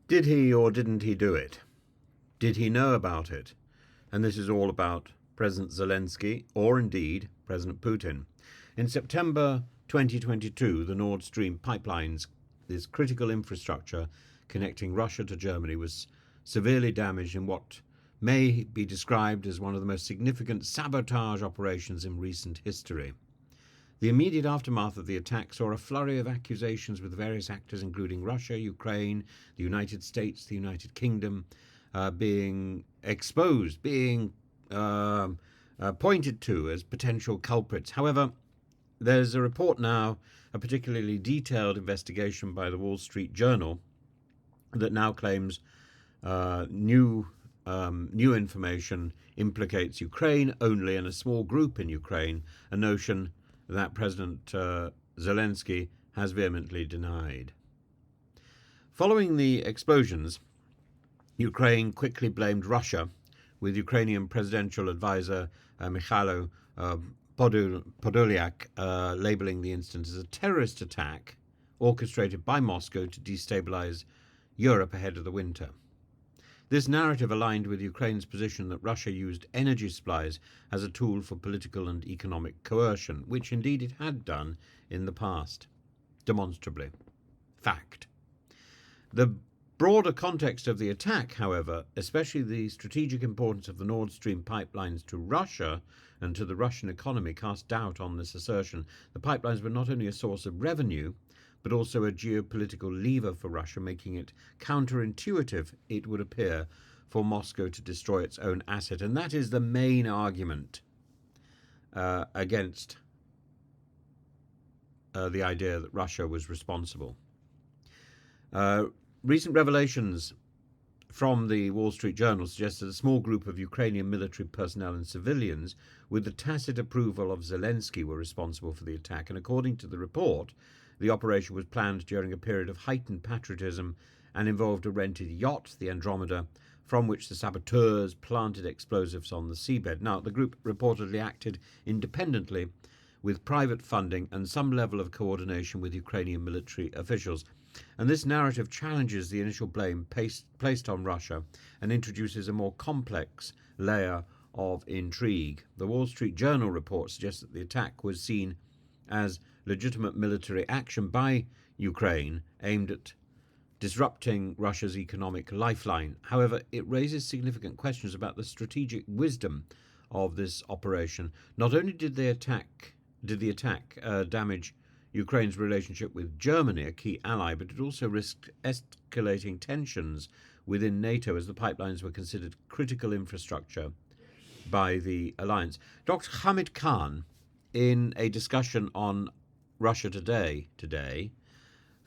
Did he or didn't he do it? Did he know about it? And this is all about President Zelenskyy, or indeed President Putin. In September 2022, the Nordstream pipelines, this critical infrastructure connecting Russia to Germany, was severely damaged in what may be described as one of the most significant sabotage operations in recent history. The immediate aftermath of the attack saw a flurry of accusations with various actors, including Russia, Ukraine, the United States, the United Kingdom, being exposed, being pointed to as potential culprits. However, there's a report now, a particularly detailed investigation by the Wall Street Journal, that now claims new information implicates Ukraine only and a small group in Ukraine, a notion that President Zelenskyy has vehemently denied. Following the explosions, Ukraine quickly blamed Russia, with Ukrainian presidential advisor Mikhailo Podolyak labeling the incident as a terrorist attack orchestrated by Moscow to destabilize Europe ahead of the winter. This narrative aligned with Ukraine's position that Russia used energy supplies as a tool for political and economic coercion, which indeed it had done in the past, demonstrably. Fact. The broader context of the attack, however, especially the strategic importance of the Nord Stream pipelines to Russia and to the Russian economy, cast doubt on this assertion. The pipelines were not only a source of revenue, but also a geopolitical lever for Russia, making it counterintuitive, it would appear, for Moscow to destroy its own asset. And that is the main argument against the idea that Russia was responsible. Recent revelations from the Wall Street Journal suggest that a small group of Ukrainian military personnel and civilians, with the tacit approval of Zelenskyy, were responsible for the attack. And according to the report, the operation was planned during a period of heightened patriotism and involved a rented yacht, the Andromeda, from which the saboteurs planted explosives on the seabed. Now, the group reportedly acted independently with private funding and some level of coordination with Ukrainian military officials. And this narrative challenges the initial blame placed on Russia and introduces a more complex layer of intrigue. The Wall Street Journal report suggests that the attack was seen as legitimate military action by Ukraine aimed at disrupting Russia's economic lifeline. However, it raises significant questions about the strategic wisdom of this operation. Not only did the attack damage Ukraine's relationship with Germany, a key ally, but it also risked escalating tensions within NATO, as the pipelines were considered critical infrastructure by the alliance. Dr. Hamid Khan, in a discussion on Russia Today,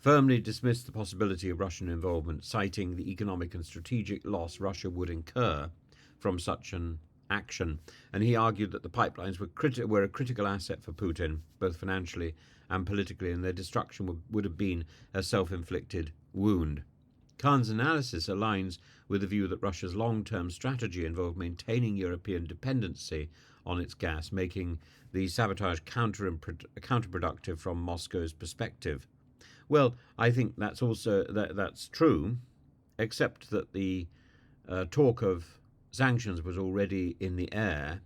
firmly dismissed the possibility of Russian involvement, citing the economic and strategic loss Russia would incur from such an action. And he argued that the pipelines were a critical asset for Putin, both financially and politically, and their destruction would have been a self-inflicted wound. Khan's analysis aligns with the view that Russia's long-term strategy involved maintaining European dependency on its gas, making the sabotage counterproductive from Moscow's perspective. Well, I think that's also that's true, except that the talk of sanctions was already in the air,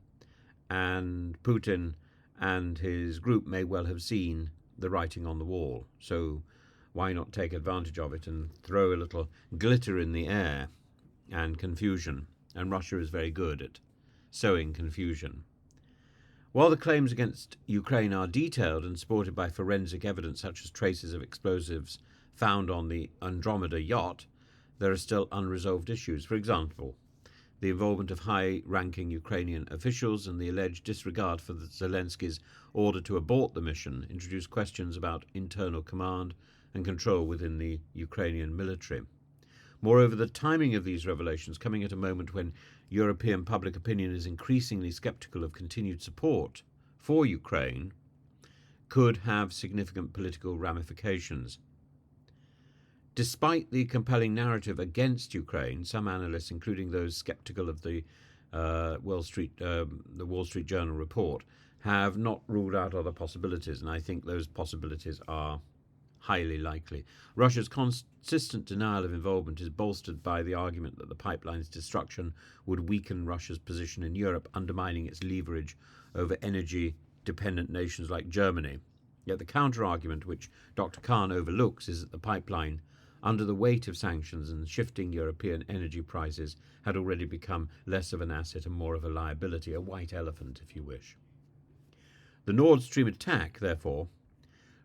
and Putin and his group may well have seen the writing on the wall. So why not take advantage of it and throw a little glitter in the air and confusion? And Russia is very good at sowing confusion. While the claims against Ukraine are detailed and supported by forensic evidence such as traces of explosives found on the Andromeda yacht, there are still unresolved issues. For example, the involvement of high-ranking Ukrainian officials and the alleged disregard for Zelenskyy's order to abort the mission introduce questions about internal command and control within the Ukrainian military. Moreover, the timing of these revelations, coming at a moment when European public opinion is increasingly sceptical of continued support for Ukraine, could have significant political ramifications. Despite the compelling narrative against Ukraine, some analysts, including those skeptical of the Wall Street Journal report, have not ruled out other possibilities, and I think those possibilities are highly likely. Russia's consistent denial of involvement is bolstered by the argument that the pipeline's destruction would weaken Russia's position in Europe, undermining its leverage over energy-dependent nations like Germany. Yet the counter-argument, which Dr. Khan overlooks, is that the pipeline, under the weight of sanctions and shifting European energy prices, had already become less of an asset and more of a liability, a white elephant, if you wish. The Nord Stream attack, therefore,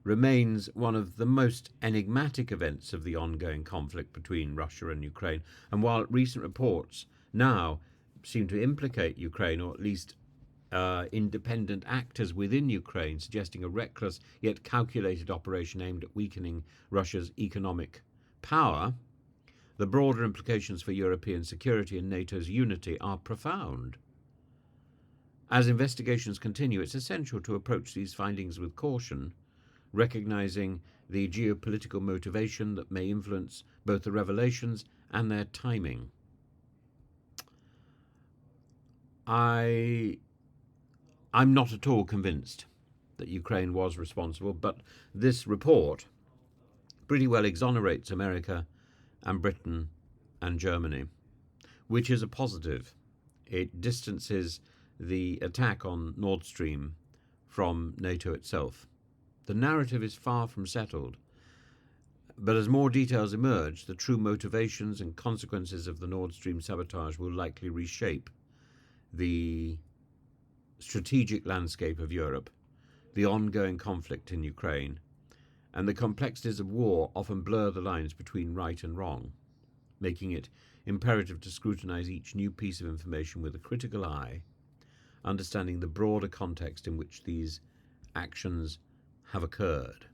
remains one of the most enigmatic events of the ongoing conflict between Russia and Ukraine, and while recent reports now seem to implicate Ukraine, or at least independent actors within Ukraine, suggesting a reckless yet calculated operation aimed at weakening Russia's economic power, the broader implications for European security and NATO's unity are profound. As investigations continue, it's essential to approach these findings with caution, recognizing the geopolitical motivation that may influence both the revelations and their timing. I'm not at all convinced that Ukraine was responsible, but this report pretty well exonerates America and Britain and Germany, which is a positive. It distances the attack on Nord Stream from NATO itself. The narrative is far from settled, but as more details emerge, the true motivations and consequences of the Nord Stream sabotage will likely reshape the strategic landscape of Europe, the ongoing conflict in Ukraine, and the complexities of war often blur the lines between right and wrong, making it imperative to scrutinize each new piece of information with a critical eye, understanding the broader context in which these actions have occurred.